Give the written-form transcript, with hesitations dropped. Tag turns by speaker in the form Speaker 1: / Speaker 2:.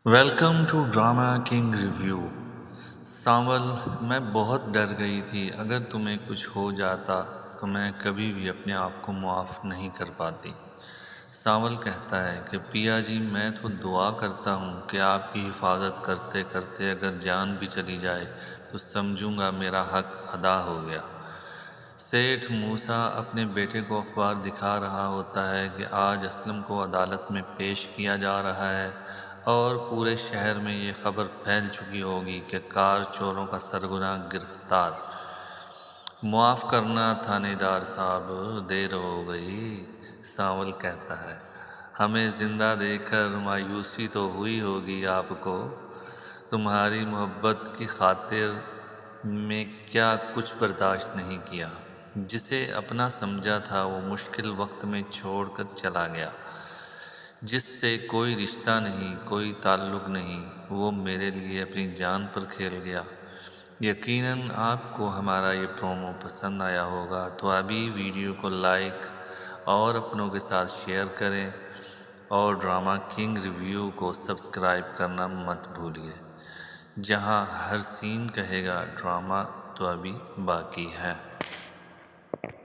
Speaker 1: Welcome to drama king review. Sanwal, میں بہت ڈر گئی تھی۔ اگر تمہیں کچھ ہو جاتا تو میں کبھی بھی اپنے آپ کو معاف نہیں کر پاتی۔ سانول کہتا ہے کہ پیا جی، میں تو دعا کرتا ہوں کہ آپ کی حفاظت کرتے کرتے اگر جان بھی چلی جائے تو سمجھوں گا میرا حق ادا ہو گیا۔ سیٹھ موسیٰ اپنے بیٹے کو اخبار دکھا رہا ہوتا ہے کہ آج اسلم کو عدالت میں پیش کیا جا رہا ہے اور پورے شہر میں یہ خبر پھیل چکی ہوگی کہ کار چوروں کا سرغنہ گرفتار۔ معاف کرنا تھانے دار صاحب، دیر ہو گئی۔ سانول کہتا ہے، ہمیں زندہ دیکھ کر مایوسی تو ہوئی ہوگی آپ کو۔ تمہاری محبت کی خاطر میں کیا کچھ برداشت نہیں کیا۔ جسے اپنا سمجھا تھا وہ مشکل وقت میں چھوڑ کر چلا گیا۔ جس سے کوئی رشتہ نہیں، کوئی تعلق نہیں، وہ میرے لیے اپنی جان پر کھیل گیا۔ یقیناً آپ کو ہمارا یہ پرومو پسند آیا ہوگا، تو ابھی ویڈیو کو لائک اور اپنوں کے ساتھ شیئر کریں اور ڈرامہ کنگ ریویو کو سبسکرائب کرنا مت بھولیے۔ جہاں ہر سین کہے گا ڈرامہ تو ابھی باقی ہے۔